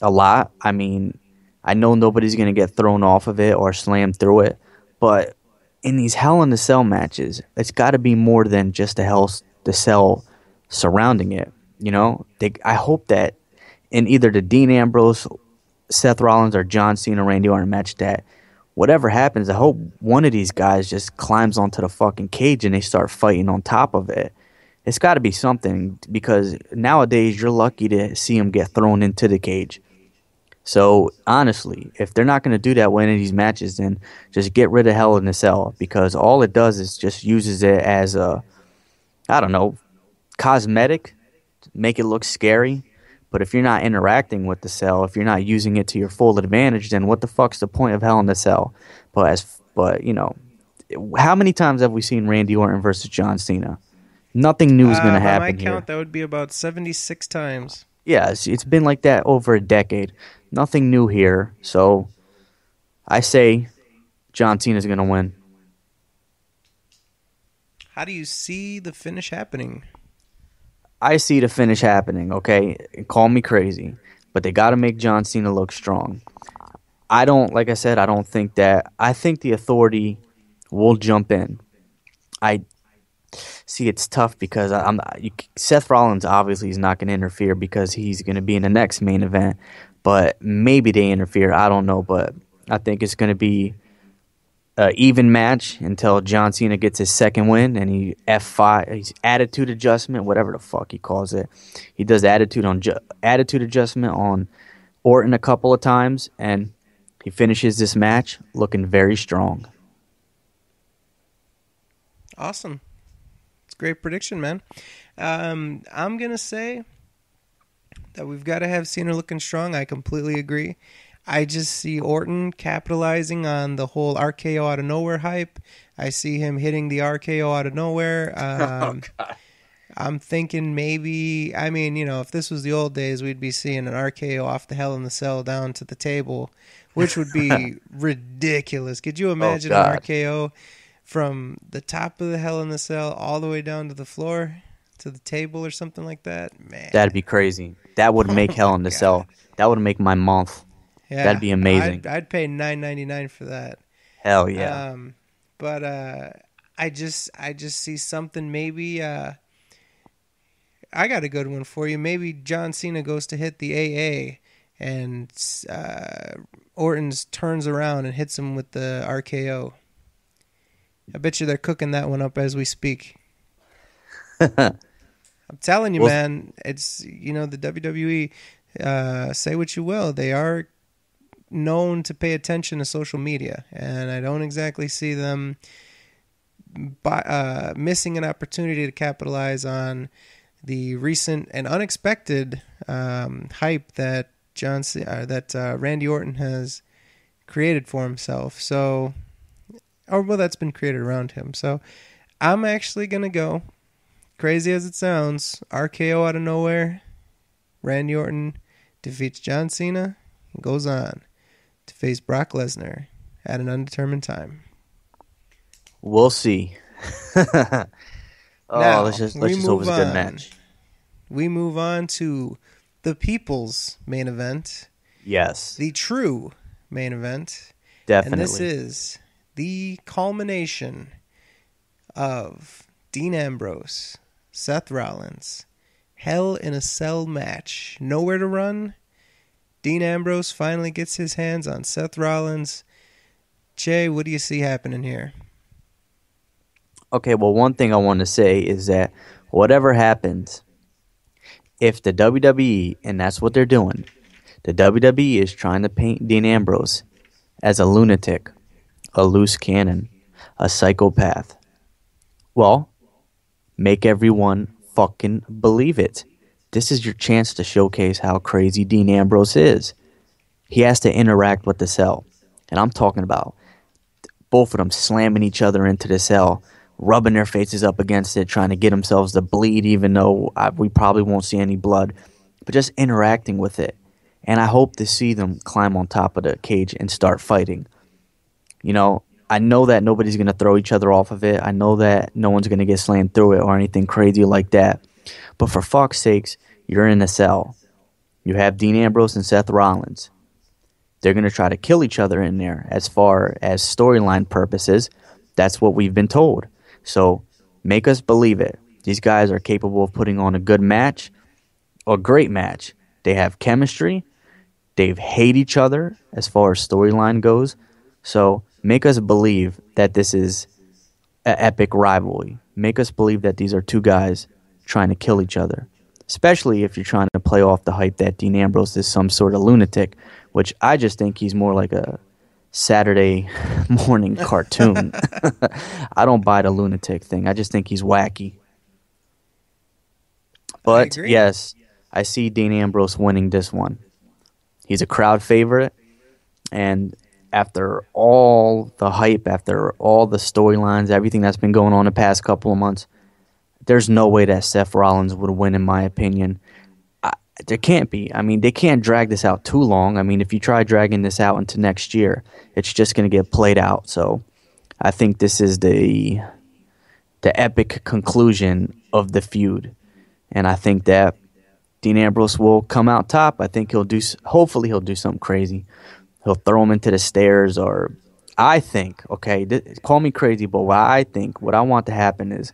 Speaker 2: a lot. I mean, I know nobody's going to get thrown off of it or slammed through it, but in these Hell in a Cell matches, it's got to be more than just the cell surrounding it. You know, I hope that in either the Dean Ambrose, Seth Rollins, or John Cena, Randy Orton match, that whatever happens, I hope one of these guys just climbs onto the fucking cage and they start fighting on top of it. It's got to be something because nowadays you're lucky to see them get thrown into the cage. So honestly, if they're not going to do that with any of these matches, then just get rid of Hell in a Cell because all it does is just uses it as a, I don't know, cosmetic, make it look scary. But if you're not interacting with the cell, if you're not using it to your full advantage, then what the fuck's the point of Hell in a Cell? But you know, how many times have we seen Randy Orton versus John Cena? Nothing new is going to happen
Speaker 1: by my
Speaker 2: here.
Speaker 1: count, that would be about 76 times.
Speaker 2: Yeah, it's been like that over a decade. Nothing new here. So I say John Cena's going to win.
Speaker 1: How do you see the finish happening?
Speaker 2: I see the finish happening, okay? Call me crazy, but they got to make John Cena look strong. I think the Authority will jump in. I see it's tough because Seth Rollins obviously is not going to interfere because he's going to be in the next main event, but maybe they interfere. I don't know, but I think it's going to be an even match until John Cena gets his second win and he he's attitude adjustment, whatever the fuck he calls it. He does attitude adjustment on Orton a couple of times, and he finishes this match looking very strong.
Speaker 1: Awesome. It's a great prediction, man. I'm going to say that we've got to have Cena looking strong. I completely agree. I just see Orton capitalizing on the whole RKO out of nowhere hype. I see him hitting the RKO out of nowhere. I'm thinking maybe, if this was the old days, we'd be seeing an RKO off the Hell in the Cell down to the table, which would be ridiculous. Could you imagine an RKO from the top of the Hell in the Cell all the way down to the floor, to the table or something like that? Man,
Speaker 2: that'd be crazy. That would make Hell in the Cell. That would make my month.
Speaker 1: Yeah,
Speaker 2: that'd be amazing.
Speaker 1: I'd pay $9.99 for that.
Speaker 2: Hell yeah.
Speaker 1: But I just see something. Maybe I got a good one for you. Maybe John Cena goes to hit the AA, and Orton turns around and hits him with the RKO. I bet you they're cooking that one up as we speak. I'm telling you, man. It's the WWE. Say what you will, they are known to pay attention to social media, and I don't exactly see them missing an opportunity to capitalize on the recent and unexpected hype that Randy Orton has created for himself. So, that's been created around him. So, I'm actually gonna go, crazy as it sounds, RKO out of nowhere. Randy Orton defeats John Cena and goes on to face Brock Lesnar at an undetermined time.
Speaker 2: We'll see.
Speaker 1: Now,
Speaker 2: let's just hope it's a good match.
Speaker 1: We move on to the people's main event.
Speaker 2: Yes.
Speaker 1: The true main event.
Speaker 2: Definitely.
Speaker 1: And this is the culmination of Dean Ambrose, Seth Rollins, Hell in a Cell match. Nowhere to run. Dean Ambrose finally gets his hands on Seth Rollins. Jay, what do you see happening here?
Speaker 2: Okay, well, one thing I want to say is that whatever happens, if the WWE, and that's what they're doing, the WWE is trying to paint Dean Ambrose as a lunatic, a loose cannon, a psychopath. Well, make everyone fucking believe it. This is your chance to showcase how crazy Dean Ambrose is. He has to interact with the cell. And I'm talking about both of them slamming each other into the cell, rubbing their faces up against it, trying to get themselves to bleed, even though we probably won't see any blood, but just interacting with it. And I hope to see them climb on top of the cage and start fighting. You know, I know that nobody's going to throw each other off of it. I know that no one's going to get slammed through it or anything crazy like that. But for fuck's sakes, you're in a cell. You have Dean Ambrose and Seth Rollins. They're going to try to kill each other in there as far as storyline purposes. That's what we've been told. So make us believe it. These guys are capable of putting on a good match, a great match. They have chemistry. They hate each other as far as storyline goes. So make us believe that this is an epic rivalry. Make us believe that these are two guys trying to kill each other. Especially if you're trying to play off the hype that Dean Ambrose is some sort of lunatic, which I just think he's more like a Saturday morning cartoon. I don't buy the lunatic thing. I just think he's wacky. But yes, I see Dean Ambrose winning this one. He's a crowd favorite, and after all the hype, after all the storylines, everything that's been going on the past couple of months, there's no way that Seth Rollins would win, in my opinion. There can't be. I mean, they can't drag this out too long. I mean, if you try dragging this out into next year, it's just going to get played out. So I think this is the epic conclusion of the feud. And I think that Dean Ambrose will come out top. I think hopefully he'll do something crazy. He'll throw him into the stairs, or I think, okay, call me crazy, but what I want to happen is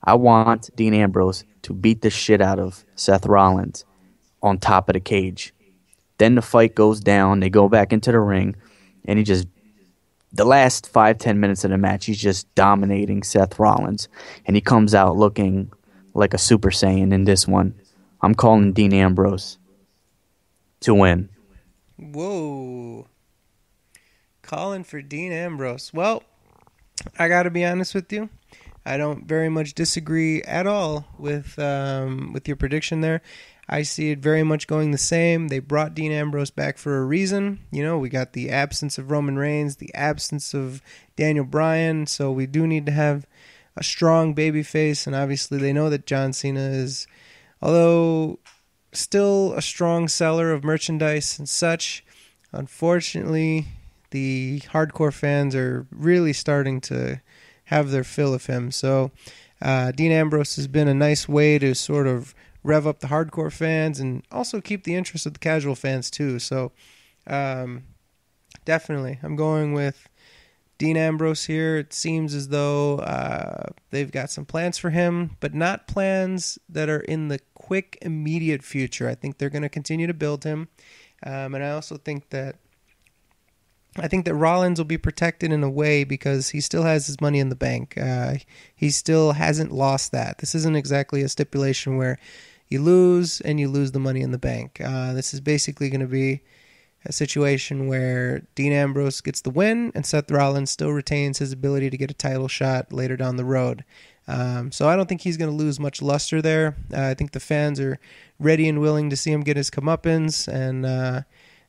Speaker 2: I want Dean Ambrose to beat the shit out of Seth Rollins on top of the cage. Then the fight goes down. They go back into the ring, and the last 5-10 minutes of the match, he's just dominating Seth Rollins, and he comes out looking like a Super Saiyan in this one. I'm calling Dean Ambrose to win.
Speaker 1: Whoa. Calling for Dean Ambrose. Well, I got to be honest with you. I don't very much disagree at all with your prediction there. I see it very much going the same. They brought Dean Ambrose back for a reason. You know, we got the absence of Roman Reigns, the absence of Daniel Bryan, so we do need to have a strong babyface, and obviously they know that John Cena is, although still a strong seller of merchandise and such, unfortunately the hardcore fans are really starting to have their fill of him. So Dean Ambrose has been a nice way to sort of rev up the hardcore fans and also keep the interest of the casual fans too. So definitely I'm going with Dean Ambrose here. It seems as though they've got some plans for him, but not plans that are in the quick, immediate future. I think they're going to continue to build him. And I also think that Rollins will be protected in a way because he still has his money in the bank. He still hasn't lost that. This isn't exactly a stipulation where you lose and you lose the money in the bank. This is basically going to be a situation where Dean Ambrose gets the win and Seth Rollins still retains his ability to get a title shot later down the road. So I don't think he's going to lose much luster there. I think the fans are ready and willing to see him get his comeuppance, and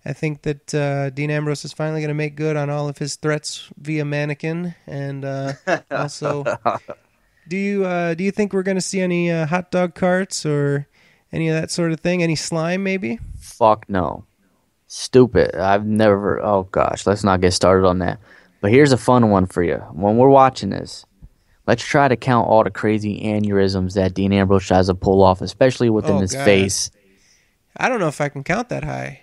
Speaker 1: I think that Dean Ambrose is finally going to make good on all of his threats via mannequin. And also, do you think we're going to see any hot dog carts or any of that sort of thing? Any slime, maybe?
Speaker 2: Fuck no. Stupid. I've never. Oh gosh, let's not get started on that. But here's a fun one for you. When we're watching this, let's try to count all the crazy aneurysms that Dean Ambrose tries to pull off, especially within his face.
Speaker 1: I don't know if I can count that high.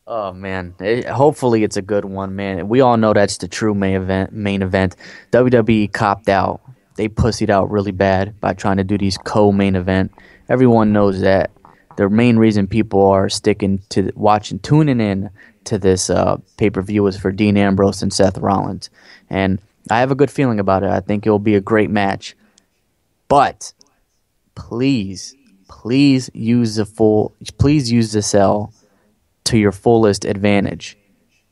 Speaker 2: Oh man, hopefully it's a good one, man. We all know that's the true main event. WWE copped out. They pussied out really bad by trying to do these co-main event. Everyone knows that. The main reason people are sticking to tuning in to this pay-per-view is for Dean Ambrose and Seth Rollins. And I have a good feeling about it. I think it will be a great match. But please use the cell to your fullest advantage.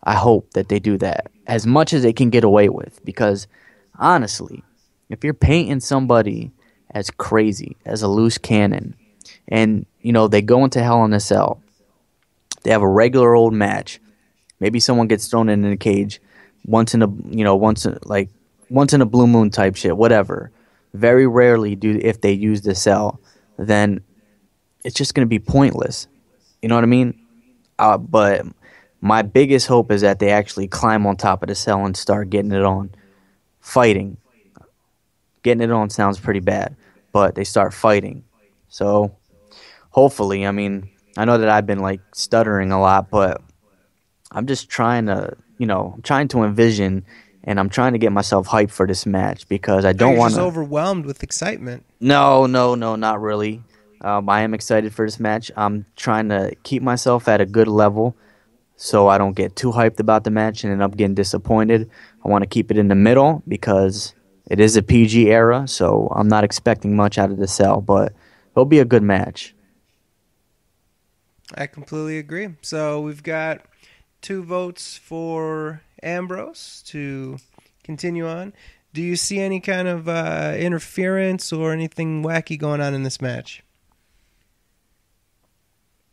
Speaker 2: I hope that they do that as much as they can get away with, because honestly, if you're painting somebody as crazy, as a loose cannon, and they go into Hell in a Cell, they have a regular old match, maybe someone gets thrown in a cage once in a blue moon type shit, whatever. Very rarely if they use the cell, then it's just going to be pointless. You know what I mean? But my biggest hope is that they actually climb on top of the cell and start getting it on. Fighting. Getting it on sounds pretty bad, but they start fighting. So hopefully, I know that I've been stuttering a lot, but I'm just trying to envision, and I'm trying to get myself hyped for this match because I don't want to.
Speaker 1: Just overwhelmed with excitement.
Speaker 2: No, not really. I am excited for this match. I'm trying to keep myself at a good level so I don't get too hyped about the match and end up getting disappointed. I want to keep it in the middle because it is a PG era, so I'm not expecting much out of the cell, but it'll be a good match.
Speaker 1: I completely agree. So we've got 2 votes for Ambrose to continue on. Do you see any kind of interference or anything wacky going on in this match?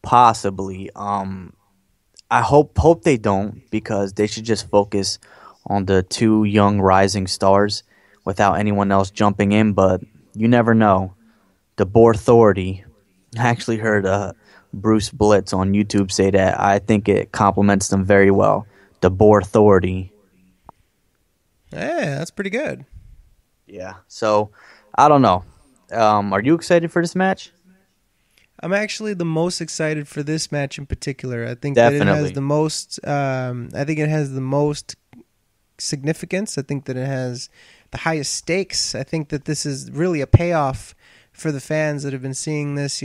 Speaker 2: Possibly. I hope they don't, because they should just focus on the 2 young rising stars without anyone else jumping in, but you never know. The Boar Authority. I actually heard Bruce Blitz on YouTube say that. I think it complements them very well. The Boar Authority.
Speaker 1: Yeah, that's pretty good.
Speaker 2: Yeah, so I don't know. Are you excited for this match?
Speaker 1: I'm actually the most excited for this match in particular. I think
Speaker 2: Definitely.
Speaker 1: that it has the most. I think it has the most significance. I think that it has the highest stakes. I think that this is really a payoff for the fans that have been seeing this.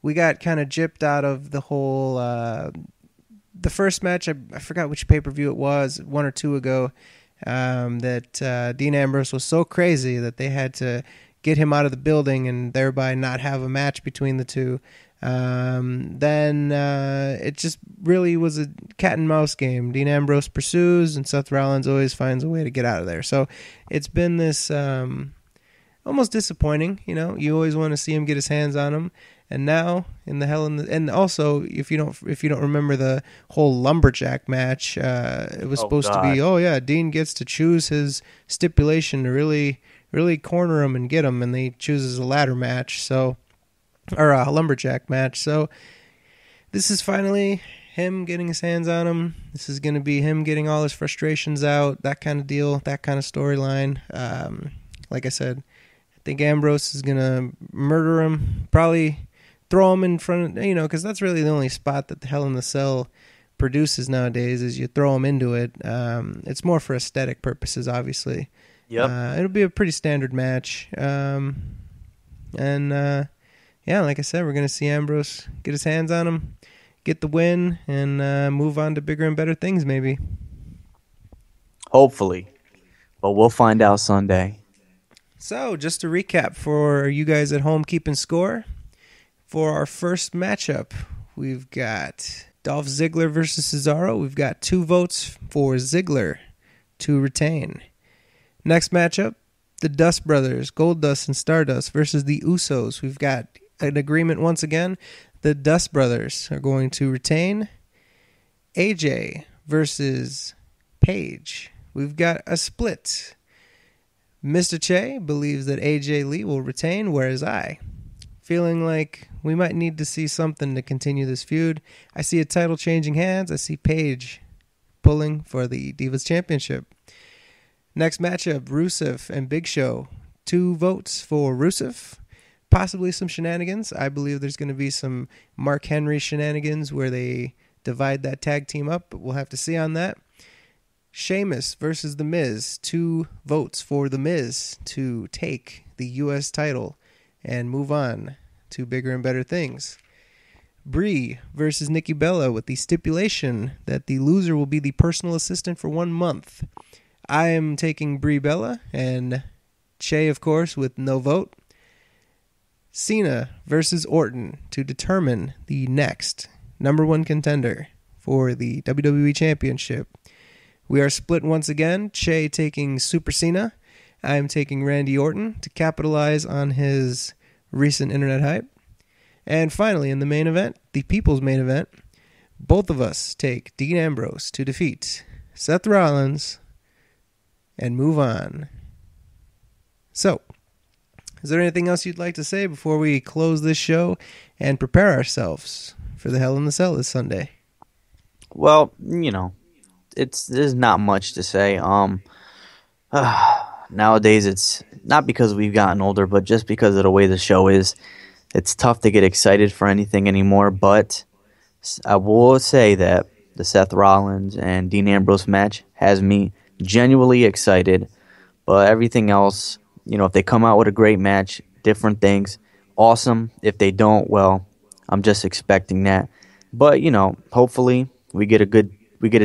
Speaker 1: We got kind of gypped out of the whole. The first match, I forgot which pay-per-view it was, 1 or 2 ago, that Dean Ambrose was so crazy that they had to get him out of the building and thereby not have a match between the two. Then it just really was a cat and mouse game. Dean Ambrose pursues, and Seth Rollins always finds a way to get out of there. So it's been this almost disappointing. You always want to see him get his hands on him. And now and also if you don't remember the whole lumberjack match, it was supposed to be Dean gets to choose his stipulation to really corner him and get him, and they chooses a ladder match, or a lumberjack match. So this is finally him getting his hands on him. This is going to be him getting all his frustrations out, that kind of deal, that kind of storyline. Like I said, I think Ambrose is going to murder him, probably throw him in front of, because that's really the only spot that the Hell in the Cell produces nowadays, is you throw him into it. It's more for aesthetic purposes, obviously.
Speaker 2: Yep.
Speaker 1: It'll be a pretty standard match. Like I said, we're going to see Ambrose get his hands on him, get the win, and move on to bigger and better things, maybe.
Speaker 2: Hopefully. But we'll find out Sunday.
Speaker 1: So, just to recap for you guys at home keeping score, for our first matchup, we've got Dolph Ziggler versus Cesaro. We've got 2 votes for Ziggler to retain. Next matchup, the Dust Brothers, Goldust and Stardust versus the Usos. We've got an agreement once again. The Dust Brothers are going to retain. AJ versus Paige. We've got a split. Mr. Che believes that AJ Lee will retain, whereas I, feeling like we might need to see something to continue this feud. I see a title changing hands. I see Paige pulling for the Divas Championship. Next matchup, Rusev and Big Show. 2 votes for Rusev. Possibly some shenanigans. I believe there's going to be some Mark Henry shenanigans where they divide that tag team up, but we'll have to see on that. Sheamus versus The Miz. 2 votes for The Miz to take the U.S. title and move on to bigger and better things. Brie versus Nikki Bella with the stipulation that the loser will be the personal assistant for 1 month. I am taking Brie Bella, and Che, of course, with no vote. Cena versus Orton to determine the next number 1 contender for the WWE Championship. We are split once again. Che taking Super Cena. I am taking Randy Orton to capitalize on his recent internet hype. And finally, in the main event, the People's Main Event, both of us take Dean Ambrose to defeat Seth Rollins and move on. So, is there anything else you'd like to say before we close this show and prepare ourselves for the Hell in the Cell this Sunday?
Speaker 2: Well, there's not much to say. Nowadays, it's not because we've gotten older, but just because of the way the show is. It's tough to get excited for anything anymore, but I will say that the Seth Rollins and Dean Ambrose match has me genuinely excited. But everything else, if they come out with a great match, different things, awesome. If they don't, well, I'm just expecting that. But, hopefully we get a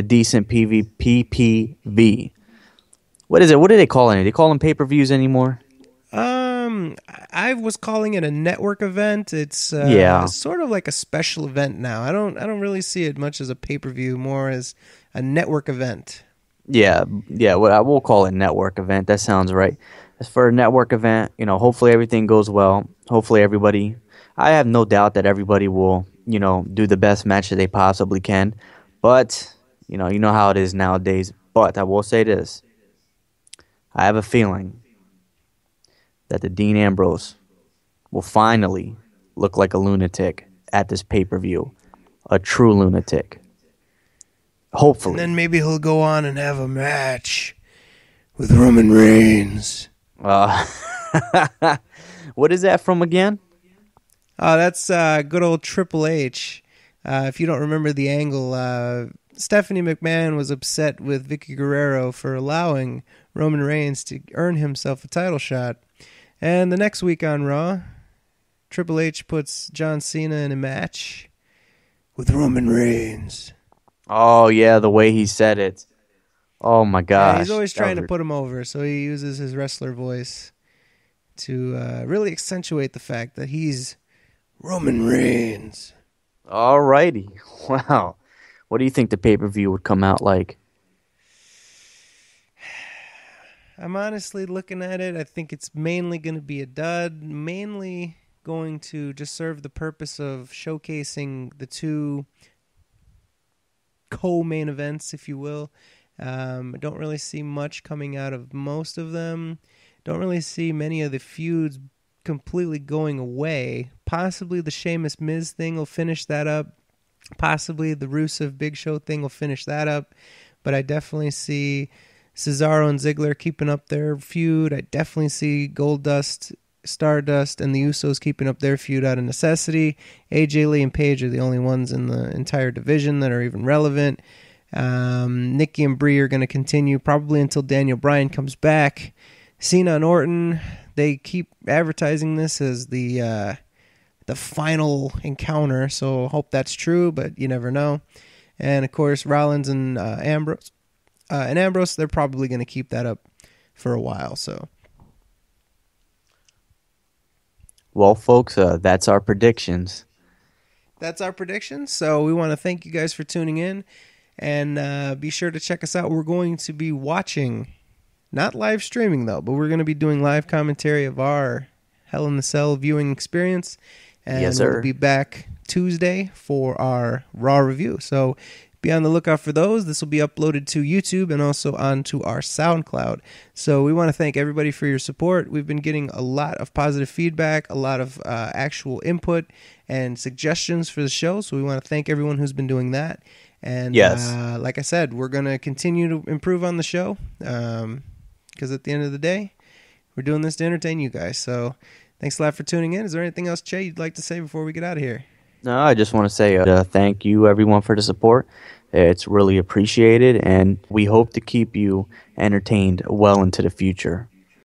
Speaker 2: decent PPV. What is it? What do they call it? Do they call them pay-per-views anymore?
Speaker 1: I was calling it a network event. It's sort of like a special event now. I don't really see it much as a pay-per-view, more as a network event.
Speaker 2: Yeah. Well, I will call it a network event. That sounds right. As for a network event, hopefully everything goes well. Hopefully I have no doubt that everybody will, do the best match that they possibly can. But, you know how it is nowadays. But I will say this. I have a feeling that the Dean Ambrose will finally look like a lunatic at this pay-per-view. A true lunatic. Hopefully.
Speaker 1: And then maybe he'll go on and have a match with Roman Reigns.
Speaker 2: What is that from again?
Speaker 1: That's good old Triple H. If you don't remember the angle, Stephanie McMahon was upset with Vicky Guerrero for allowing Roman Reigns to earn himself a title shot. And the next week on Raw, Triple H puts John Cena in a match with Roman Reigns.
Speaker 2: Oh, yeah, the way he said it. Oh, my gosh.
Speaker 1: Yeah, he's always trying to put him over, so he uses his wrestler voice to really accentuate the fact that he's Roman Reigns.
Speaker 2: All righty. Wow. What do you think the pay-per-view would come out like?
Speaker 1: I'm honestly looking at it. I think it's mainly going to be a dud, mainly going to just serve the purpose of showcasing the 2 co-main events, if you will. I don't really see much coming out of most of them. Don't really see many of the feuds completely going away. Possibly the Sheamus Miz thing will finish that up. Possibly the Rusev Big Show thing will finish that up. But I definitely see Cesaro and Ziggler keeping up their feud. I definitely see Goldust, Stardust, and the Usos keeping up their feud out of necessity. AJ Lee and Paige are the only ones in the entire division that are even relevant. Nikki and Brie are going to continue probably until Daniel Bryan comes back. Cena and Orton, they keep advertising this as the final encounter, so hope that's true, but you never know. And of course, Rollins and Ambrose. They're probably going to keep that up for a while. So,
Speaker 2: well, folks, that's our predictions.
Speaker 1: That's our predictions. So we want to thank you guys for tuning in, and be sure to check us out. We're going to be watching Not live streaming, though, but we're going to be doing live commentary of our Hell in the Cell viewing experience. And
Speaker 2: Yes, sir.
Speaker 1: we'll be back Tuesday for our Raw review. So be on the lookout for those. This will be uploaded to YouTube and also onto our SoundCloud. So we want to thank everybody for your support. We've been getting a lot of positive feedback, a lot of actual input and suggestions for the show. So we want to thank everyone who's been doing that. And
Speaker 2: Yes.
Speaker 1: like I said, we're going to continue to improve on the show because at the end of the day, we're doing this to entertain you guys. So thanks a lot for tuning in. Is there anything else, Che, you'd like to say before we get out of here?
Speaker 2: No, I just want to say thank you, everyone, for the support. It's really appreciated, and we hope to keep you entertained well into the future.